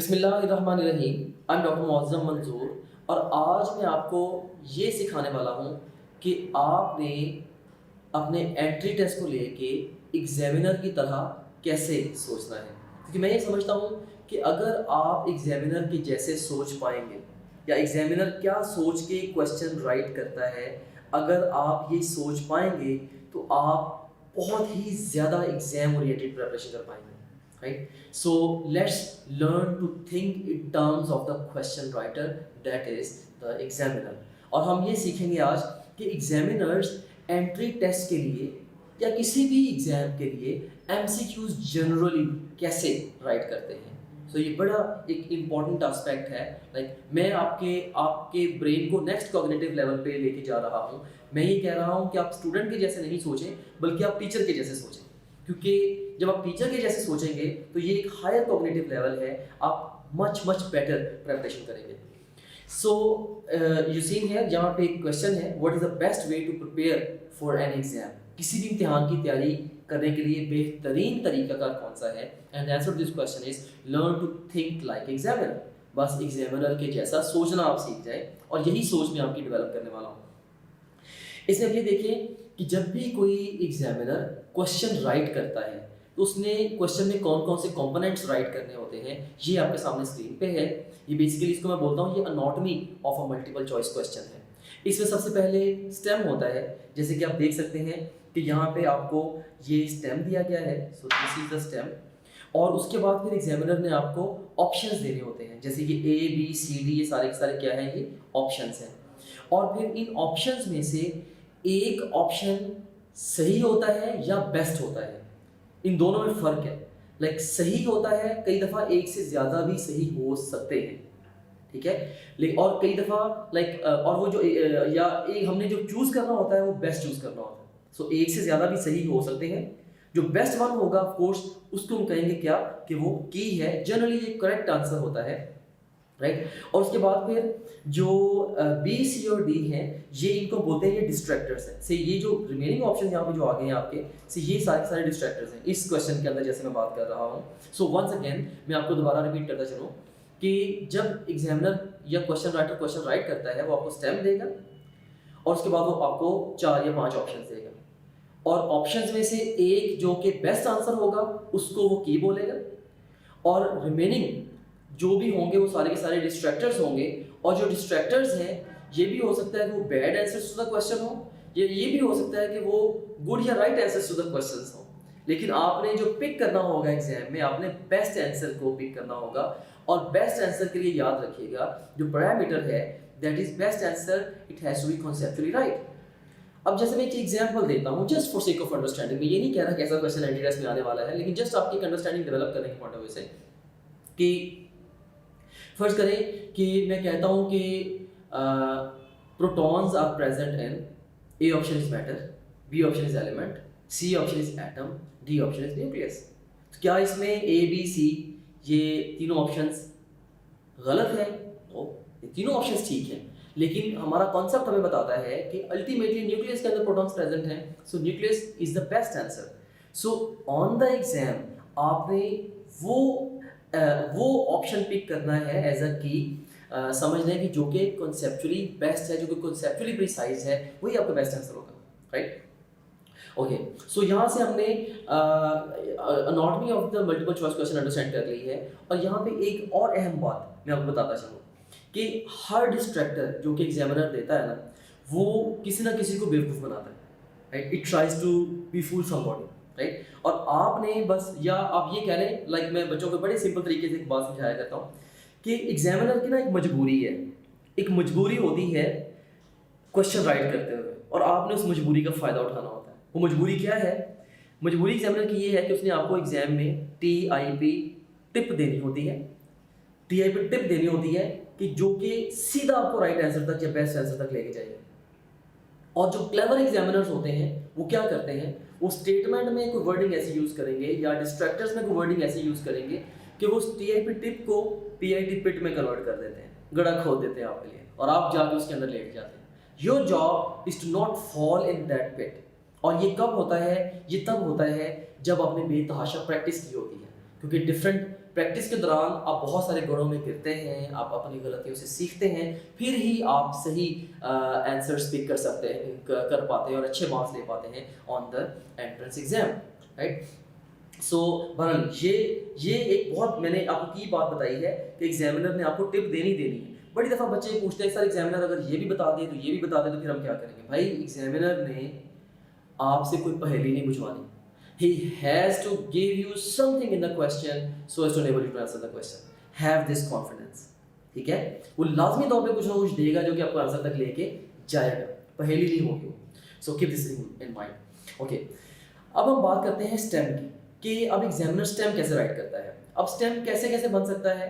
बिस्मिल्लाहिर्रहमानिर्रहीम। I am doctor Muazzam Mansoor और आज मैं आपको ये सिखाने वाला हूँ कि आपने अपने एंट्री टेस्ट को लेके एग्ज़ामिनर की तरह कैसे सोचना है। क्योंकि मैं ये समझता हूँ कि अगर आप एग्ज़ामिनर के जैसे सोच पाएँगे या एग्ज़ामिनर क्या सोच के क्वेश्चन राइट करता है, अगर आप ये सोच पाएँगे तो आप बहुत ही ज़्यादा एग्ज़ाम ओरिएंटेड प्रिपरेशन कर पाएँगे। Right? So let's learn to think in terms of the question writer, that is the examiner. और हम ये सीखेंगे आज कि एग्जामिनर्स एंट्री टेस्ट के लिए या किसी भी एग्जाम के लिए एमसीक्यूज जनरली कैसे राइट करते हैं। सो ये बड़ा एक इम्पॉर्टेंट एस्पेक्ट है। मैं आपके आपके ब्रेन को नेक्स्ट कॉग्निटिव लेवल पे लेके जा रहा हूँ। मैं ये कह रहा हूँ कि आप स्टूडेंट के जैसे नहीं सोचें, बल्कि आप टीचर के जैसे सोचें। क्योंकि जब आप टीचर के जैसे सोचेंगे तो ये एक हायर कॉग्निटिव लेवल है, आप मच बेटर प्रिपरेशन करेंगे। सो यू सीन है, यहाँ पे एक क्वेश्चन है, what is the best way to prepare for an exam. किसी भी इम्तिहान की तैयारी करने के लिए बेहतरीन तरीका कार कौन सा है। And answer to this question is learn to think like examiner. बस एग्जामिनर के जैसा सोचना आप सीख जाए, और यही सोच मैं आपकी डेवलप करने वाला हूँ। इसमें अब ये देखिए कि जब भी कोई एग्जामिनर क्वेश्चन राइट करता है तो उसने क्वेश्चन में कौन कौन से कंपोनेंट्स राइट करने होते हैं, ये आपके सामने स्क्रीन पे है। ये बेसिकली इसको मैं बोलता हूँ, ये anatomy of a multiple choice question है। इसमें सबसे पहले स्टेम होता है, जैसे कि आप देख सकते हैं कि यहाँ पे आपको ये स्टेम दिया गया है। सो दिस इज द स्टेम। और उसके बाद फिर एग्जामिनर ने आपको ऑप्शंस देने होते हैं, जैसे कि ए बी सी डी, ये सारे के सारे क्या है, ये ऑप्शंस हैं। और फिर इन ऑप्शंस में से एक ऑप्शन सही होता है या बेस्ट होता है, इन दोनों में फ़र्क है। सही होता है, कई दफ़ा एक से ज़्यादा भी सही हो सकते हैं, ठीक है। लेकिन और कई दफ़ा और वो जो या एक हमने जो चूज़ करना होता है वो बेस्ट चूज़ करना होता है। सो एक से ज़्यादा भी सही हो सकते हैं। जो बेस्ट वन होगा ऑफ कोर्स उसको हम कहेंगे क्या, कि वो की है, जनरली ये करेक्ट आंसर होता है, राइट। और उसके बाद फिर जो बी सी और डी हैं, ये इनको बोलते हैं, ये डिस्ट्रैक्टर्स हैं। से ये जो रिमेनिंग ऑप्शन यहाँ पे जो आगे हैं आपके, से ये सारे डिस्ट्रैक्टर्स हैं इस क्वेश्चन के अंदर, जैसे मैं बात कर रहा हूँ। सो वंस अगेन मैं आपको दोबारा रिपीट करता चलूँ कि जब एग्जामिनर या क्वेश्चन राइटर क्वेश्चन राइट करता है, वो आपको स्टेम देगा और उसके बाद वो आपको 4 या 5 ऑप्शन देगा, और ऑप्शंस में से एक जो कि बेस्ट आंसर होगा उसको वो की बोलेगा, और रिमेनिंग जो भी होंगे वो सारे के सारे डिस्ट्रैक्टर्स होंगे। और जो डिस्ट्रैक्टर्स हैं, ये भी हो सकता है कि वो bad answers to the question हो, ये भी हो सकता है कि वो गुड या right answers to the questions हो। लेकिन आपने जो पिक करना होगा एग्जाम में, आपने बेस्ट आंसर को पिक करना होगा। और बेस्ट आंसर के लिए याद रखिएगा, जो पैरामीटर है, that is best answer, it has to be conceptually right. अब जैसे मैं एक एग्जांपल देता हूँ, just for sake of understanding. मैं ये नहीं कह रहा कि ऐसा क्वेश्चन एंट्री टेस्ट में आने वाला है, लेकिन जस्ट आपकी अंडरस्टैंडिंग डेवलप करने के पॉइंट ऑफ व्यू से, कि फर्ज करें कि मैं कहता हूँ कि protons are present in, A option is matter, B option is element, C option is atom, D option is nucleus. तो क्या इसमें ए बी सी ये तीनों ऑप्शंस गलत हैं? तो ये तीनों ऑप्शंस ठीक हैं, लेकिन हमारा कॉन्सेप्ट हमें बताता है कि अल्टीमेटली न्यूक्लियस के अंदर प्रोटॉन्स प्रेजेंट हैं, सो nucleus is the best answer. So on the exam आपने वो ऑप्शन पिक करना है एज अ की, समझना है कि जो कि कॉन्सेप्चुअली बेस्ट है, जो कि कॉन्सेप्चुअली प्रिसाइज है, वही आपका बेस्ट आंसर होगा, राइट। ओके, सो यहाँ से हमने anatomy of the multiple choice question understand कर ली है। और यहाँ पे एक और अहम बात मैं आपको बताता चलूँ कि हर डिस्ट्रैक्टर जो कि एग्जामिनर देता है ना, वो किसी ना किसी को बेवकूफ़ बनाता है, right. It tries to be fool somebody, right. और आपने बस, या आप ये कह लें, मैं बच्चों को बड़े सिंपल तरीके से एक बात समझाया करता हूँ कि एग्जामिनर की ना एक मजबूरी है, एक मजबूरी होती है क्वेश्चन राइट करते हुए, और आपने उस मजबूरी का फ़ायदा उठाना होता है। वो मजबूरी क्या है? मजबूरी एग्जामिनर की ये है कि उसने आपको एग्जाम में TIP टिप देनी होती है। TIP टिप देनी होती है कि जो कि सीधा आपको राइट आंसर तक या बेस्ट आंसर तक लेके जाएगा। और जो क्लेवर एग्जामिनर्स होते हैं वो क्या करते हैं, वो स्टेटमेंट में कोई वर्डिंग ऐसी यूज़ करेंगे या डिस्ट्रैक्टर्स में कोई वर्डिंग ऐसी यूज़ करेंगे कि वो TIP टिप को PIT पिट में कन्वर्ट कर देते हैं, गड़ा खोद देते हैं आपके लिए, और आप जाके उसके अंदर लेट जाते हैं। Your job is to not fall in that pit. और ये कब होता है? ये तब होता है जब आपने बेतहाशा प्रैक्टिस की होती है, क्योंकि डिफरेंट प्रैक्टिस के दौरान आप बहुत सारे गड़ों में गिरते हैं, आप अपनी गलतियों से सीखते हैं, फिर ही आप सही आंसर्स पिक कर सकते हैं, कर पाते हैं और अच्छे मार्क्स ले पाते हैं on the entrance exam, right. So बहरहाल ये एक बहुत मैंने आपको की बात बताई है कि एग्जामिनर ने आपको टिप देनी है। बड़ी दफ़ा बच्चे पूछते हैं सर एग्जामिनर अगर ये भी बता दे तो ये भी बता दे तो फिर हम क्या करेंगे? भाई एग्जामिनर ने आपसे कोई पहेली नहीं बुझवानी। He has to give you something in the question so as to enable you to answer the question. Have this confidence. ठीक है? वो लाजमी तौर पे कुछ ना कुछ देगा जो कि आपको आंसर तक लेके जाएगा, पहेली नहीं होगी। So keep this in mind. Okay. अब हम बात करते हैं स्टेम की कि अब एग्जामिनर स्टेम कैसे राइट करता है। अब स्टेम कैसे कैसे बन सकता है?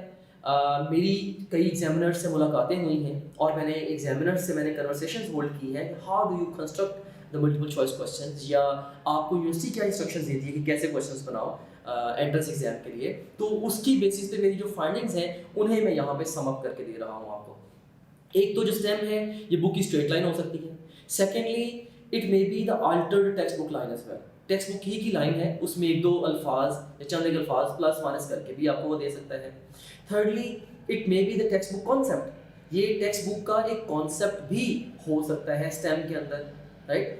मेरी कई एग्जामिनर से मुलाकातें हुई हैं और मैंने एग्जामिनर से कन्वर्सेशंस होल्ड की हैं। How do you construct the multiple choice questions, या आपको यूनिवर्सिटी क्या इंस्ट्रक्शंस देती है कि कैसे क्वेश्चंस बनाओ एंट्रेंस एग्जाम के लिए, तो उसकी बेसिस पे मेरी जो फाइंडिंग्स हैं उन्हें मैं यहाँ पे सम अप करके दे रहा हूँ आपको। एक तो जो स्टेम है ये बुक की स्ट्रेट लाइन हो सकती है। Secondly it may be the altered textbook line as well. Textbook ही की लाइन है, उसमें एक दो अल्फाज या चंद एक अल्फाज प्लस माइनस करके भी आपको वो दे सकता है। Thirdly it may be the text book concept, ये टेक्स्ट बुक का एक कॉन्सेप्ट भी हो सकता है स्टेम के अंदर, राइट।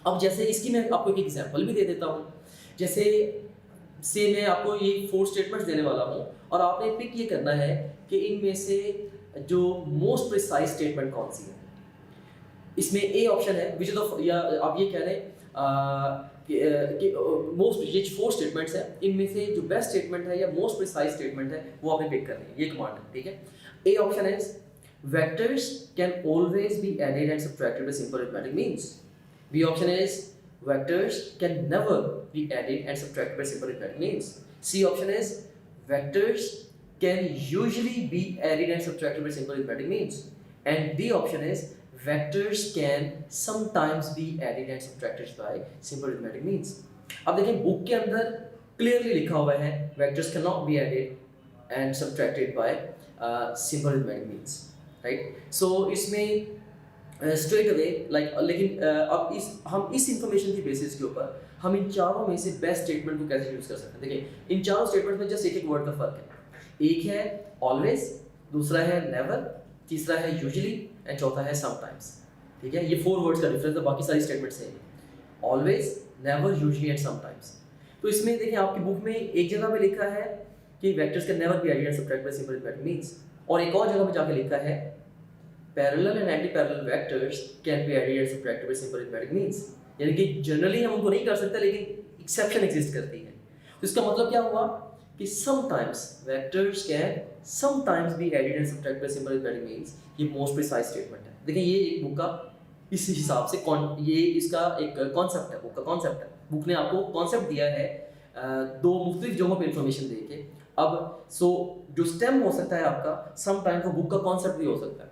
अब जैसे इसकी मैं आपको एक एग्जांपल भी दे देता हूँ। जैसे से मैं आपको ये 4 स्टेटमेंट्स देने वाला हूँ और आपने पिक ये करना है कि इनमें से जो मोस्ट प्रिसाइज स्टेटमेंट कौन सी है। इसमें ए ऑप्शन है विच ऑफ, या आप ये कह लें कि मोस्ट, ये 4 स्टेटमेंट्स हैं, इनमें से जो बेस्ट स्टेटमेंट है या मोस्ट प्रिसाइज स्टेटमेंट है वो आपने पिक करनी है। ये कमांड है, ठीक है। A option is vectors can always be added and subtracted by simple arithmetic means. B option is vectors can never be added and subtracted by simple arithmetic means. C option is vectors can usually be added and subtracted by simple arithmetic means. And D option is vectors can sometimes be added and subtracted by simple arithmetic means. अब देखिए book के अंदर clearly लिखा हुआ है vectors cannot be added and subtracted by simple arithmetic means, right? So इसमें straight away लेकिन अब हम इस इंफॉर्मेशन की बेसिस के ऊपर हम इन चारों में से बेस्ट स्टेटमेंट को कैसे यूज़ कर सकते हैं। देखिए इन चारों स्टेटमेंट में जस्ट एक वर्ड का फर्क है। एक है ऑलवेज, दूसरा है नेवर, तीसरा है यूजुअली एंड चौथा है समटाइम्स, ठीक है। ये 4 वर्ड्स का डिफरेंस है, बाकी सारी स्टेटमेंट सेम है, always, never, usually and sometimes. तो इसमें देखिए आपकी बुक में एक जगह पे लिखा है कि vectors can never be added and subtracted by simple arithmetic means, और एक और जगह पे जाके लिखा है parallel and anti parallel vectors can be added and subtracted by simple arithmetic means. यानी कि जनरली हम उनको नहीं कर सकते लेकिन एक्सेप्शन एग्जिस्ट करती है। तो इसका मतलब क्या हुआ कि sometimes vectors can sometimes be added and subtracted by simple arithmetic means. ये मोस्ट प्रिसाइज स्टेटमेंट है। देखिए ये एक बुक का इस हिसाब से ये इसका एक कॉन्सेप्ट है, बुक का कॉन्सेप्ट है। बुक ने आपको कॉन्सेप्ट दिया है 2 मुख्तलिफ जगहों पे इंफॉर्मेशन दे के। अब जो स्टेम हो सकता है आपका समटाइम्स वो बुक का कॉन्सेप्ट भी हो सकता है,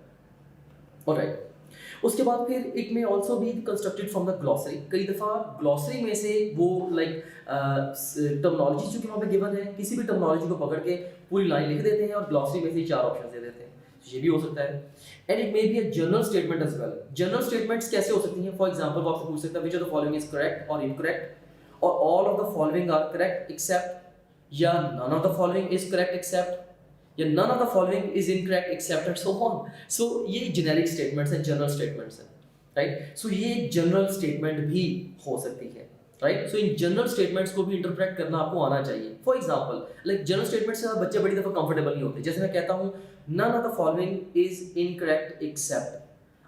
ऑलराइट। उसके बाद फिर it may also be constructed from the glossary. कई दफ़ा ग्लॉसरी में से वो टर्मिनोलॉजी जो कि वहाँ पे गिवन है, किसी भी टर्मिनोलॉजी को पकड़ के पूरी लाइन लिख देते हैं और ग्लॉसरी में से 4 ऑप्शन दे देते हैं, ये भी हो सकता है। And it may be a general statement as well. General statements कैसे हो सकती हैं? फॉर एग्जांपल वो आपसे पूछ सकता है which of the following is correct और इनकरेक्ट, और all of the following are correct except, या none of the following is correct except, या none of the following is incorrect except and so on. So ये generic statements हैं, general statements हैं, right? So ये general statement भी हो सकती है, right? So इन general statements को भी interpret करना आपको आना चाहिए। For example, like general statements से बच्चे बड़ी दफ़ा comfortable नहीं होते। जैसे मैं कहता हूँ none of the following is incorrect except,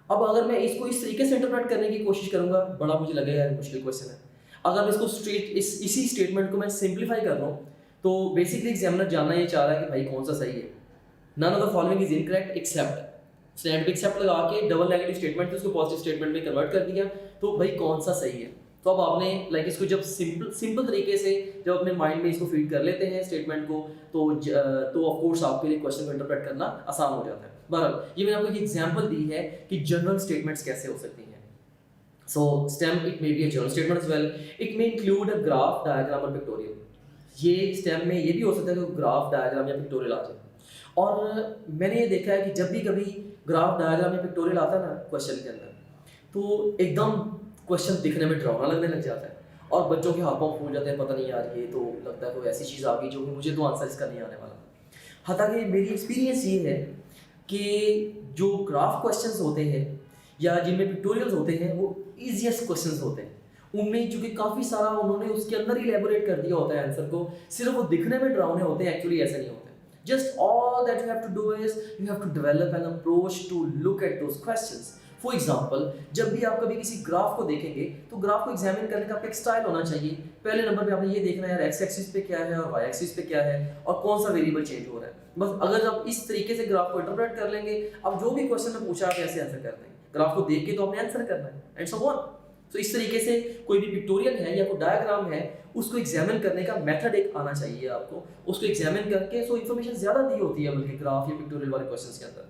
अब अगर मैं इसको इस तरीके से इंटरप्रेट करने की कोशिश करूँगा, बड़ा मुझे लगेगा यार मुश्किल क्वेश्चन है। अगर मैं इसको इसी स्टेटमेंट को मैं सिंप्लीफाई कर लूँ तो बेसिकली एग्जामिनर जानना ये चाह रहा है कि भाई कौन सा सही है। None of the following is incorrect except, stand except लगा के डबल नेगेटिव स्टेटमेंट थी उसको पॉजिटिव स्टेटमेंट में कन्वर्ट कर दिया, तो भाई कौन सा सही है। तो अब आपने इसको जब सिंपल तरीके से जब अपने माइंड में इसको फीड कर लेते हैं स्टेटमेंट को, तो ऑफ कोर्स आपके लिए क्वेश्चन को इंटरप्रेट करना आसान हो जाता है। बहरहाल ये मैंने आपको एक एग्जांपल दी है कि जनरल स्टेटमेंट्स कैसे हो सकती हैं। So stem it may be a general statement as well, it may include a graph, diagram और पिक्टोरियल। ये स्टेम में ये भी हो सकता है कि ग्राफ, डायग्राम या पिक्टोरियल आ जाए। और मैंने ये देखा है कि जब भी कभी ग्राफ, डायग्राम या पिक्टोरियल आता है ना क्वेश्चन के अंदर, तो एकदम क्वेश्चन दिखने में डरावना लगने लग जाता है और बच्चों के हाथ पाँव फूल जाते हैं, पता नहीं यार ये तो लगता है कोई ऐसी चीज़ आ गई जो कि मुझे तो आंसर इसका नहीं आने वाला। हालाँकि मेरी एक्सपीरियंस ये है कि जो ग्राफ क्वेश्चंस होते हैं या जिनमें पिक्टोरियल्स होते हैं वो ईज़ीएस्ट क्वेश्चंस होते हैं। उनमें चूँकि काफ़ी सारा उन्होंने उसके अंदर ही इलैबोरेट कर दिया होता है आंसर को, सिर्फ़ वो दिखने में डरावने होते हैं, एक्चुअली ऐसे नहीं होते। Just all that you have to do is you have to develop an approach to look at those questions. For example, जब भी आप कभी किसी ग्राफ को देखेंगे तो ग्राफ को एग्जामिन करने का आपका एक स्टाइल होना चाहिए। पहले नंबर पे आपने ये देखना है यार एक्स एक्सिस पे क्या है और वाई एक्सिस पे क्या है और कौन सा वेरिएबल चेंज हो रहा है। बस अगर आप इस तरीके से ग्राफ को इंटरप्रेट कर लेंगे, अब जो भी क्वेश्चन में पूछा आप ऐसे आंसर कर देंगे। ग्राफ को देख के तो आपने आंसर करना है एंड सो ऑन। तो इस तरीके से कोई भी पिक्टोरियल है या कोई डायग्राम है उसको एग्जामिन करने का मेथड एक आना चाहिए आपको। उसको एग्जामिन करके सो इन्फॉर्मेशन ज़्यादा दी होती है बल्कि ग्राफ या पिक्टोरियल वाले क्वेश्चंस के अंदर।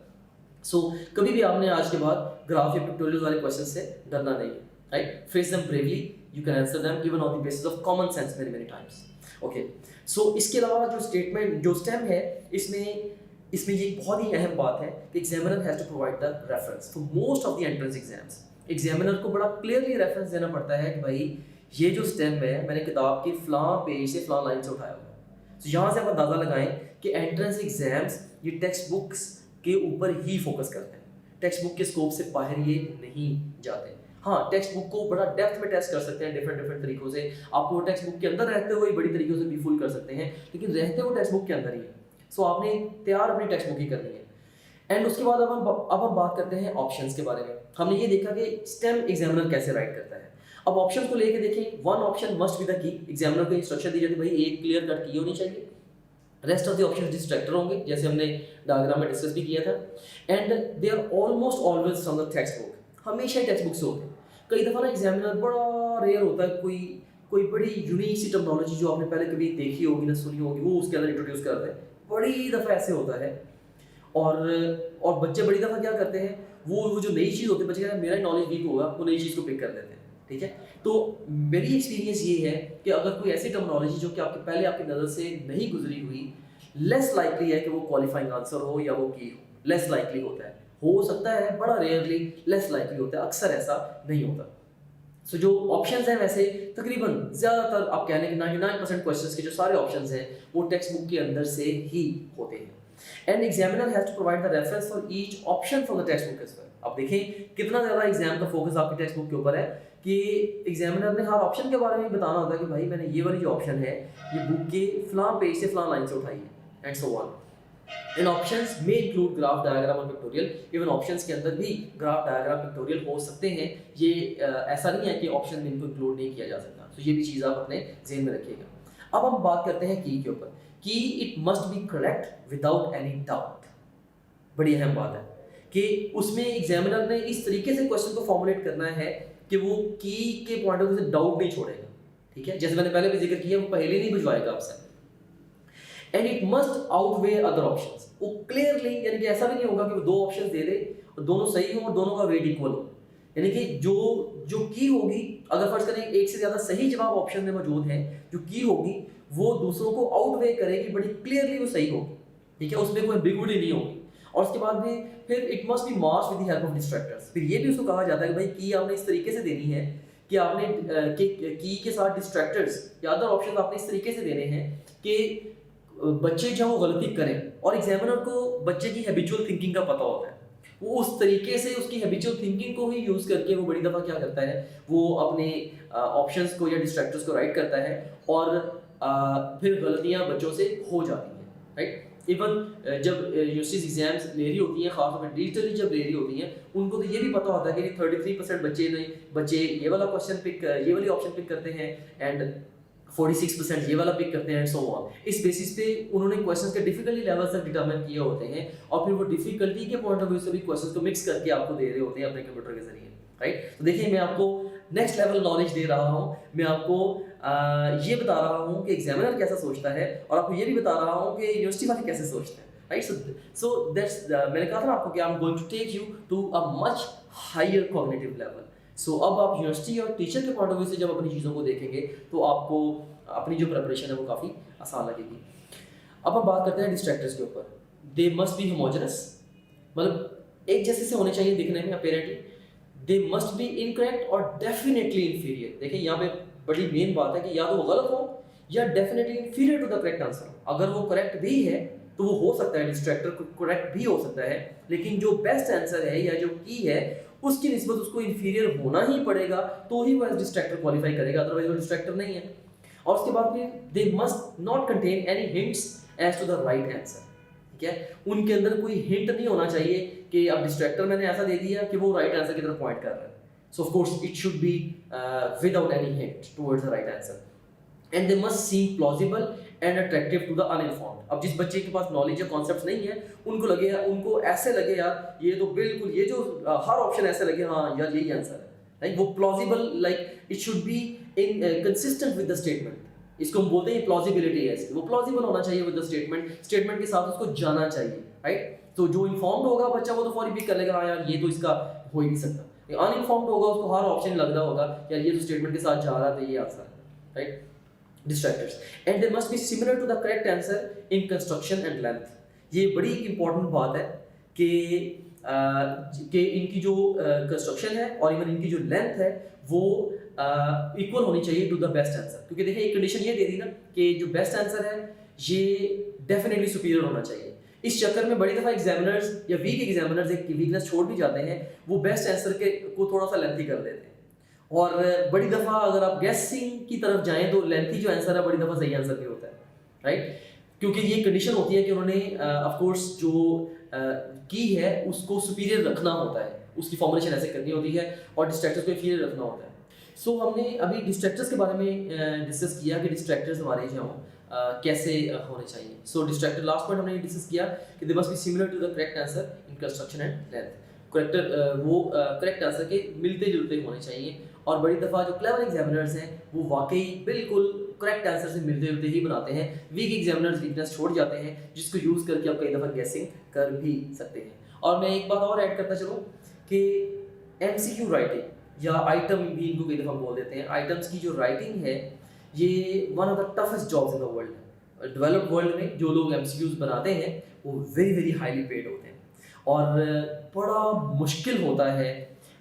सो कभी भी आपने आज के बाद ग्राफ या पिक्टोरियल वाले क्वेश्चन से डरना नहीं है, right? Face them bravely, you can answer them even on the basis of common sense many times. Okay, so इसके अलावा जो स्टेटमेंट जो स्टेम है इसमें ये बहुत ही अहम बात है कि examiner has to provide the reference for most of the entrance exams. Examiner को बड़ा क्लियरली रेफरेंस देना पड़ता है कि भाई ये जो स्टेम है मैंने किताब के फलां पेज से फलां लाइन से उठाया हुआ है। तो यहाँ से आप अंदाज़ा लगाएं कि एंट्रेंस एग्जाम्स ये टेक्स्ट बुक्स के ऊपर ही फोकस करते हैं, टेक्स्ट बुक के स्कोप से बाहर ये नहीं जाते। हाँ, टेक्स्ट बुक को बड़ा डेप्थ में टेस्ट कर सकते हैं डिफरेंट तरीकों से। आपको टेक्स्ट बुक के अंदर रहते हुए बड़ी तरीकों से भी फुल कर सकते हैं, लेकिन रहते हुए टेक्स्ट बुक के अंदर ही है। सो आपने तैयार अपनी टेक्स्ट बुक ही करनी है। एंड उसके बाद अब हम बात करते हैं ऑप्शंस के बारे में। हमने ये देखा कि स्टेम एग्जामिनर कैसे राइट करता है। अब ऑप्शंस को लेके देखें, one option must be the key. Examiner को इंस्ट्रक्शन दी जाती है भाई एक क्लियर कट की होनी चाहिए, rest of the options distractor होंगे जैसे हमने डायग्राम में डिस्कस भी किया था। And they are almost always from the textbook, हमेशा ही टेक्स्ट बुक से होते हैं। कई दफ़ा ना एग्जामिनर बड़ा रेयर होता है कोई बड़ी यूनिक सी टर्मिनोलॉजी जो आपने पहले कभी देखी होगी ना सुनी होगी वो उसके अंदर इंट्रोड्यूस करते हैं। बड़ी दफ़ा ऐसे होता है और बच्चे बड़ी दफ़ा क्या करते हैं वो जो नई चीज़ होती है बच्चे कहते हैं मेरा नॉलेज वीक होगा, वो नई चीज़ को पिक कर लेते हैं। ठीक है, तो मेरी एक्सपीरियंस ये है कि अगर कोई ऐसी टर्मिनोलॉजी जो कि पहले आपकी नज़र से नहीं गुजरी हुई, लेस लाइकली है कि वो क्वालिफाइंग आंसर हो या वो की हो। लेस लाइकली होता है, हो सकता है बड़ा रेयरली लेस लाइकली होता है, अक्सर ऐसा नहीं होता। सो जो ऑप्शंस हैं वैसे तकरीबन ज़्यादातर आप कह लें कि 99% क्वेश्चंस के जो सारे ऑप्शंस हैं वो टेक्स्ट बुक के अंदर से ही होते हैं। And examiner has to provide the reference for each option from the textbook as well. अब देखें कितना ज़्यादा एग्जाम का फोकस आपके टेक्स्ट बुक के ऊपर है कि एग्जामिनर ने हर ऑप्शन के बारे में बताना होता है कि भाई मैंने ये वाली जो ऑप्शन है ये बुक के फलां पेज से फलां लाइन से उठाई है and so on. In options में इंक्लूड ग्राफ, डायग्राम और पिक्टोरियल। इवन ऑप्शंस के अंदर भी ग्राफ, डायग्राम, पिक्टोरियल हो सकते हैं। ये ऐसा नहीं है कि ऑप्शन में इनको इंक्लूड नहीं किया जा सकता। तो ये भी चीज़ आप अपने ज़हन में रखिएगा। अब हम बात करते हैं की के ऊपर। की it must B correct without any doubt. बड़ी अहम बात है कि उसमें एग्जामिनर ने इस तरीके से क्वेश्चन को फॉर्मुलेट करना है कि वो की के पॉइंट ऑफ व्यू से डाउट नहीं छोड़ेगा। ठीक है, जैसे मैंने पहले भी जिक्र किया, वो पहले नहीं बुझवाएगा आपसे। And it must outweigh other options. वो क्लियरली, यानी कि ऐसा भी नहीं होगा कि वो दो ऑप्शंस दे दे और दोनों सही हो और दोनों का वेट इक्वल हो। यानी कि जो की होगी, अगर फर्ज करें एक से ज़्यादा सही जवाब ऑप्शन में मौजूद हैं, जो की होगी वो दूसरों को आउटवे करेगी, बड़ी क्लियरली वो सही होगी। ठीक है, उसमें कोई एम्बिगुइटी नहीं होगी। और उसके बाद भी फिर it must be marked with the help of distractors. फिर ये भी उसको कहा जाता है कि भाई की आपने इस तरीके से देनी है कि आपने की के साथ डिस्ट्रैक्टर्स या अदर ऑप्शन आपने इस तरीके से देने हैं कि बच्चे जब वो गलती करें और एग्जामिनर को बच्चे की हैबिचुअल थिंकिंग का पता होता है, वो उस तरीके से उसकी हैबिचुअल थिंकिंग को ही यूज़ करके वो बड़ी दफ़ा क्या करता है, वो अपने ऑप्शंस को या डिस्ट्रैक्टर्स को राइट करता है और फिर गलतियाँ बच्चों से हो जाती हैं, राइट। इवन जब यूनिवर्सिटीज एग्जाम्स ले रही होती हैं, खासतौर पर डिजिटली जब ले रही होती हैं, उनको तो ये भी पता होता है कि 33% बच्चे ये वाला क्वेश्चन पिक, ये वाली ऑप्शन पिक करते हैं एंड 46% ये वाला पिक करते हैं एंड सो ऑन। इस बेसिस पे उन्होंने क्वेश्चंस के डिफिकल्टी लेवल तक डिटरमाइन किए होते हैं और फिर वो डिफिकल्टी के पॉइंट ऑफ व्यू से भी क्वेश्चंस को मिक्स करके आपको दे रहे होते हैं अपने कंप्यूटर के जरिए, राइट। तो देखिए, मैं आपको नेक्स्ट लेवल नॉलेज दे रहा हूँ। मैं आपको ये बता रहा हूँ कि एग्जामिनर कैसा सोचता है और आपको ये भी बता रहा हूँ कि यूनिवर्सिटी वाले कैसे सोचते हैं, राइट। सो दैट्स मैंने कहा था आपको कि I am going to take you to a much higher cognitive level. So अब आप यूनिवर्सिटी और टीचर के पॉइंट ऑफ व्यू से जब अपनी चीज़ों को देखेंगे तो आपको अपनी जो प्रिपरेशन है वो काफ़ी आसान लगेगी। अब हम बात करते हैं डिस्ट्रैक्टर्स के ऊपर। दे मस्ट बी होमोजेनस, मतलब एक जैसे से होने चाहिए दिखने में apparently. They must be incorrect और डेफिनेटली इन्फीरियर। देखिए यहाँ पे बट ये मेन बात है कि या तो वो गलत हो या definitely inferior to the correct answer. अगर वो करेक्ट भी है तो वो हो सकता है डिस्ट्रैक्टर करेक्ट भी हो सकता है, लेकिन जो बेस्ट आंसर है या जो की है उसकी निस्बत उसको इंफीरियर होना ही पड़ेगा, तो ही वो एज डिस्ट्रैक्टर क्वालिफाई करेगा, अदरवाइज वो डिस्ट्रैक्टर नहीं है। और उसके बाद फिर they must not contain any hints as to the right answer. ठीक है, उनके अंदर कोई हिंट नहीं होना चाहिए कि अब डिस्ट्रैक्टर मैंने ऐसा दे दिया कि वो राइट आंसर की तरफ पॉइंट कर रहा है। So of course it should be without any hint towards the right answer, and they must seem plausible and attractive to the uninformed. अब जिस बच्चे के पास नॉलेज या कॉन्सेप्ट्स नहीं है, उनको लगे, उनको ऐसे लगे यार ये तो बिल्कुल, ये जो हर ऑप्शन ऐसे लगे हाँ यार यही आंसर है, लाइक वो plausible, like it should be in consistent with the statement. इसको हम बोलते हैं प्लॉजिबिलिटी है इसकी, वो प्लॉजिबल होना चाहिए विद द स्टेटमेंट, स्टेटमेंट के साथ उसको जाना चाहिए, राइट। तो जो इन्फॉर्म्ड होगा बच्चा वो तो फौरी पिक कर लेगा हाँ यार ये तो इसका हो ही नहीं सकता। अनइन्फॉर्म्ड होगा उसको हर ऑप्शन लग रहा होगा यार ये तो स्टेटमेंट के साथ जा रहा था, ये आंसर है, right. Distractors, and they must be similar to the correct answer in construction and length। ये बड़ी इंपॉर्टेंट बात है कि इनकी जो कंस्ट्रक्शन है और इवन इनकी जो लेंथ है वो इक्वल होनी चाहिए टू द बेस्ट आंसर, क्योंकि देखिए एक कंडीशन ये दे दी ना कि जो बेस्ट आंसर है ये डेफिनेटली सुपीरियर होना चाहिए। इस चक्कर में बड़ी दफ़ा एग्जामिनर्स या वीक एग्जामिनर्स एक वीकनेस छोड़ भी जाते हैं, वो बेस्ट आंसर के को थोड़ा सा लेंथी कर देते हैं। और बड़ी दफ़ा अगर आप गेसिंग की तरफ जाएं तो लेंथी जो आंसर है बड़ी दफ़ा सही आंसर भी होता है, राइट। क्योंकि ये कंडीशन होती है कि उन्होंने ऑफ कोर्स जो की है उसको सुपीरियर रखना होता है, उसकी फॉर्मुलेशन ऐसे करनी होती है और डिस्ट्रैक्टर्स को इंफीरियर रखना होता है। सो हमने अभी डिस्ट्रैक्टर्स के बारे में डिस्कस किया कि डिस्ट्रैक्टर्स हमारे जो कैसे होने चाहिए। सो डिस्ट्रैक्टर लास्ट पॉइंट हमने डिस्कस किया कि they must be similar to the correct answer in construction and length. करेक्टर वो करेक्ट आंसर के मिलते जुलते होने चाहिए, और बड़ी दफ़ा जो क्लेवर एग्जामिनर्स हैं वो वाकई बिल्कुल करेक्ट आंसर से मिलते जुलते ही बनाते हैं। वीक एग्जामिनर्स वीकनेस छोड़ जाते हैं जिसको यूज़ करके आप कई दफ़ा गेसिंग कर भी सकते हैं। और मैं एक बात और ऐड करता चलूँ कि MCQ राइटिंग या आइटम भी इनको कई दफ़ा बोल देते हैं, आइटम्स की जो राइटिंग है ये one of the toughest jobs in the world है। डेवलप्ड वर्ल्ड में जो लोग MCQs बनाते हैं वो वेरी वेरी हाईली पेड होते हैं और बड़ा मुश्किल होता है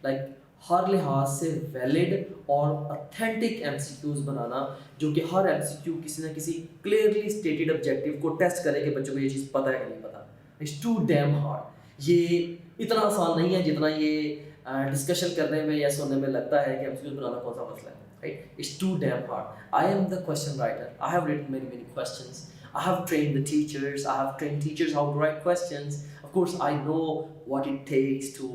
लाइक हर लिहाज से वैलिड और ऑथेंटिक MCQs बनाना, जो कि हर MCQ किसी ना किसी क्लियरली स्टेटेड ऑब्जेक्टिव को टेस्ट करे कि बच्चों को ये चीज़ पता है कि नहीं पता। It's too damn hard. ये इतना आसान नहीं है जितना ये डिस्कशन करने में या सुनने में लगता है कि MCQs बनाना कौन सा मसला है, right. It's too damn hard. I am the question writer, I have written many many questions, I have trained the teachers, I have trained teachers how to write questions. Of course, I know what it takes to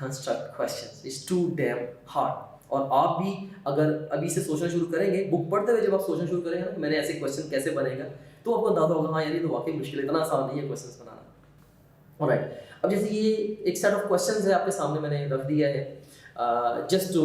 construct questions. It's too damn hard. और आप भी अगर अभी से सोचना शुरू करेंगे, book पढ़ते हुए जब आप सोचना शुरू करेंगे ना कि मैंने ऐसे क्वेश्चन कैसे बनेगा, तो आपको अंदाजा होगा हाँ यार ये तो वाकई मुश्किल है, इतना आसान नहीं है क्वेश्चंस बनाना। ऑलराइट, अब जैसे ये एक सेट ऑफ क्वेश्चंस है आपके सामने मैंने रख दिया है just to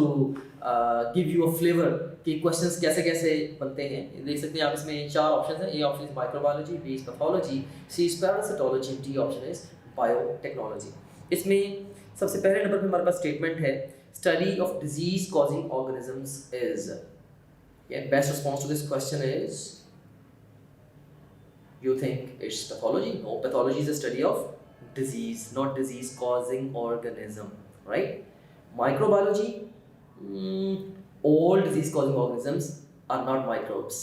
give you a flavour कि क्वेश्चंस कैसे कैसे बनते हैं। देख सकते हैं आप, इसमें 4 ऑप्शन हैं। A option is microbiology, B is pathology, C is parasitology, D option is biotechnology. इसमें सबसे पहले नंबर पे हमारे पास स्टेटमेंट है study of disease causing organisms is. Best response to this question is, you think it's pathology? No, pathology is a study of disease, not disease causing organism, right? Microbiology, all disease causing organisms are not microbes.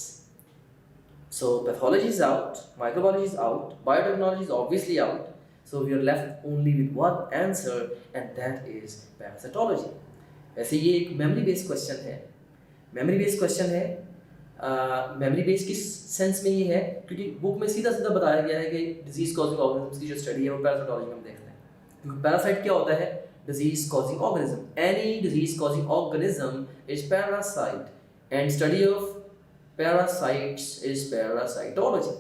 So pathology is out, microbiology is out, biotechnology is obviously out, so we are left only with one answer and that is parasitology. वैसे ये एक memory based question है, memory based question है। Memory base किस sense में ये है, क्योंकि बुक में सीधा सीधा बताया गया है कि डिजीज कॉजिंग ऑर्गेनिजम्स की जो स्टडी है वो पैरासाइटोलॉजी में हम देखते हैं। क्योंकि पैरासाइट क्या होता है? Disease causing organism. Any disease causing organism is parasite and study of parasites is parasitology,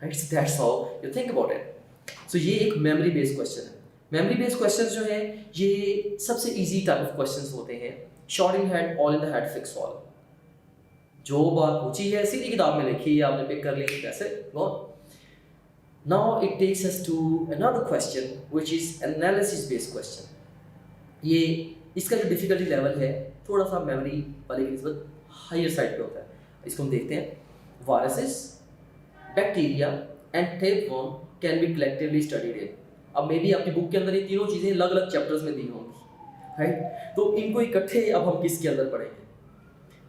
right. That's how you think about it. So ये एक मेमोरी बेस्ड क्वेश्चन है। मेमोरी बेस्ड क्वेश्चंस जो है ये सबसे इजी टाइप ऑफ क्वेश्चंस होते हैं। Short in head, all in the head, fix all. जो बात पूछी है सीधी किताब में लिखी है, आपने पिक कर ली, कैसे go. Now it takes us to another question which is analysis based question. ये इसका जो डिफिकल्टी लेवल है थोड़ा सा मेमोरी वाले की निस्बत हायर साइड पे होता है। इसको हम देखते हैं। Viruses, bacteria and tapeworm can be collectively studied in. अब मे बी आपकी बुक के अंदर ये तीनों चीज़ें अलग अलग चैप्टर्स में दी होंगी, राइट। तो इनको इकट्ठे अब हम किसके अंदर पढ़ेंगे?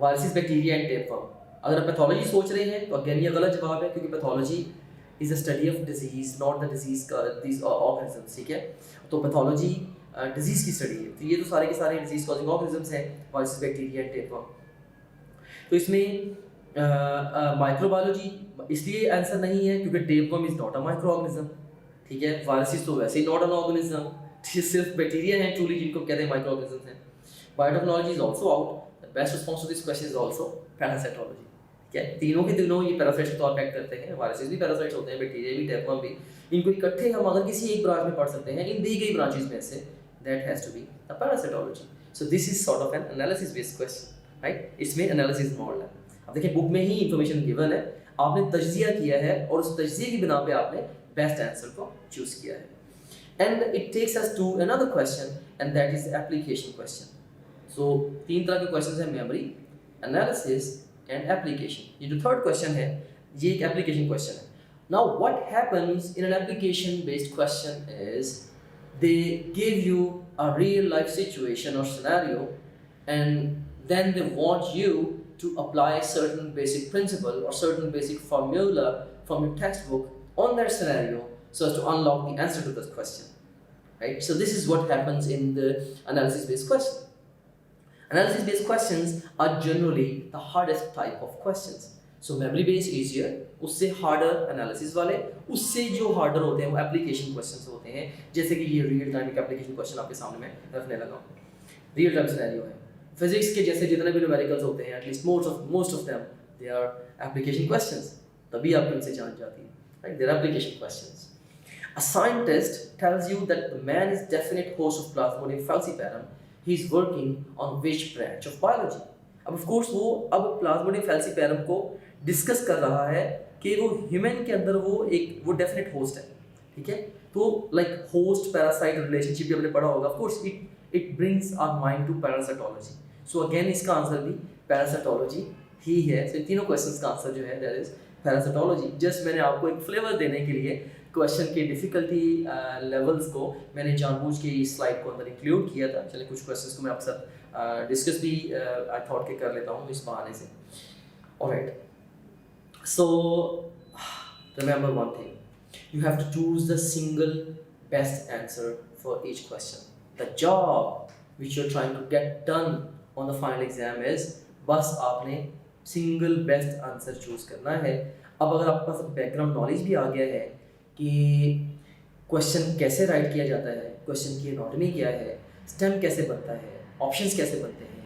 Viruses, bacteria and tapeworm. अगर आप पैथोलॉजी सोच रहे हैं तो अगेन ये गलत जवाब है, क्योंकि pathology is a study of disease, not the disease का दिस ऑर्गेनिजम्स, ठीक है। तो पैथोलॉजी डिजीज की स्टडी है, तो ये तो सारे के सारे डिजीज कॉजिंग ऑर्गेनिजम्स हैं, वायरसेस, बैक्टीरिया एंड टेपवर्म। तो इसमें माइक्रोबायोलॉजी इसलिए आंसर नहीं है क्योंकि tapeworm is not a microorganism, ठीक है। वायरसेस तो वैसे ही नॉट एन ऑर्गेनिज्म, सिर्फ बैक्टीरिया हैं ट्रूली जिनको कहते हैं माइक्रो ऑर्गेनिज्म हैं। Biotechnology is also out. The best response to this question is also parasitology, ठीक है। तीनों के तीनों ये पैरासाइट्स के तौर पे एक्ट करते हैं, वायरसेस भी पैरासाइट्स होते हैं, बैक्टीरिया भी, टेपवर्म भी। इनको इकट्ठे हम अगर किसी एक ब्रांच में पढ़ सकते हैं इन दी गई ब्रांचेस में से, that has to be the parasitology. So this is sort of an analysis based question, right. इसमें एनालिसिस मॉडल है। अब देखिए बुक में ही इंफॉर्मेशन गिवन है, आपने तज्जिया किया है और उस तज्जिए की बिना पे आपने बेस्ट आंसर को चूज किया है। And it takes us to another question and that is application question. So तीन तरह के क्वेश्चंस हैं, मेमोरी, एनालिसिस एंड एप्लीकेशन। ये जो थर्ड क्वेश्चन है ये एक एप्लीकेशन क्वेश्चन है। Now what happens in an application based question is they give you a real life situation और scenario and then they want you to apply certain basic principle or certain basic formula from your textbook on that scenario so as to unlock the answer to this question, right? So this is what happens in the analysis based question. Analysis based questions are generally the hardest type of questions. So memory based easier, उससे harder analysis वाले, उससे जो harder होते हैं वो application questions होते हैं, जैसे कि ये real time एक application question आपके सामने मैं रखने लगा हूँ, real time scenario है। फिजिक्स के जैसे जितने भी न्यूमेरिकल्स होते हैं, at least most of them they are application questions, तभी आपकी उनसे जान जाती है, right. They are application questions. A scientist tells you that the man is definite host of Plasmodium falciparum, he is working on which branch of biology. अब of course वो अब Plasmodium falciparum को डिस्कस कर रहा है कि वो human के अंदर वो डेफिनेट होस्ट है, ठीक है। तो लाइक होस्ट पैरासाइट रिलेशनशिप भी आपने पढ़ा होगा, of course it brings our mind to parasitology. So again इसका आंसर भी पैरासाइटोलॉजी ही है। सो तीनों क्वेश्चंस का आंसर जो है दैट इज पैरासाइटोलॉजी। जस्ट मैंने आपको एक फ्लेवर देने के लिए क्वेश्चन के डिफिकल्टी लेवल्स को मैंने जानबूझ के इस स्लाइड को अंदर इंक्लूड किया था। चलिए कुछ क्वेश्चंस को मैं आपके साथ डिस्कस भी आई थॉट के कर लेता हूँ इस बहाने से। Alright, so remember one thing, you have to choose the single best answer for each question. The job which you're trying to get done on the final exam is बस आपने single best answer choose करना है। अब अगर आपके पास background knowledge भी आ गया है कि क्वेश्चन कैसे राइट किया जाता है, क्वेश्चन की एनाटॉमी क्या है, स्टेम कैसे बनता है, ऑप्शंस कैसे बनते हैं,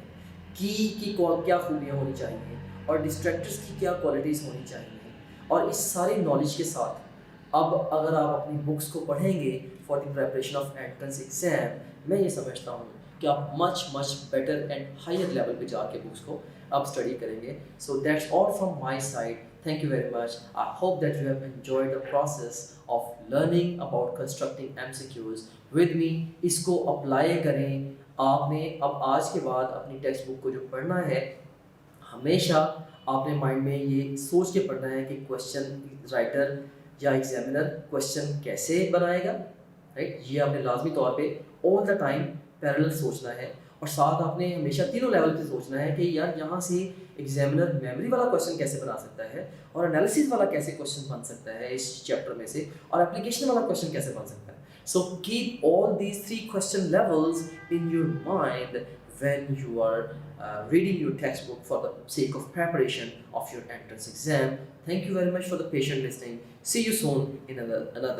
की क्या खूबियाँ होनी चाहिए और डिस्ट्रैक्टर्स की क्या क्वालिटीज़ होनी चाहिए, और इस सारी नॉलेज के साथ अब अगर आप अपनी बुक्स को पढ़ेंगे for the preparation of entrance exam, मैं ये समझता हूँ कि आप much better and higher level पे जाके बुक्स को आप स्टडी करेंगे। So that's all from my side. Thank you very much. I hope that you have enjoyed the process of learning about constructing MCQs with me. इसको apply करें। आपने अब आज के बाद अपनी टेक्स्ट बुक को जो पढ़ना है, हमेशा आपने माइंड में ये सोच के पढ़ना है कि क्वेश्चन राइटर या एग्जामिनर क्वेश्चन कैसे बनाएगा, राइट। ये आपने लाजमी तौर पे ऑल द टाइम पैरेलल सोचना है, और साथ आपने हमेशा तीनों लेवल पे सोचना है कि यार यहाँ से एग्जामिनर मेमोरी वाला क्वेश्चन कैसे बना सकता है, और एनालिसिस वाला कैसे क्वेश्चन बन सकता है इस चैप्टर में से, और एप्लीकेशन वाला क्वेश्चन कैसे बन सकता है। So keep all these 3 question levels in your mind when you are reading your textbook for the sake of preparation of your entrance exam. Thank you very much for the patient listening. See you soon in another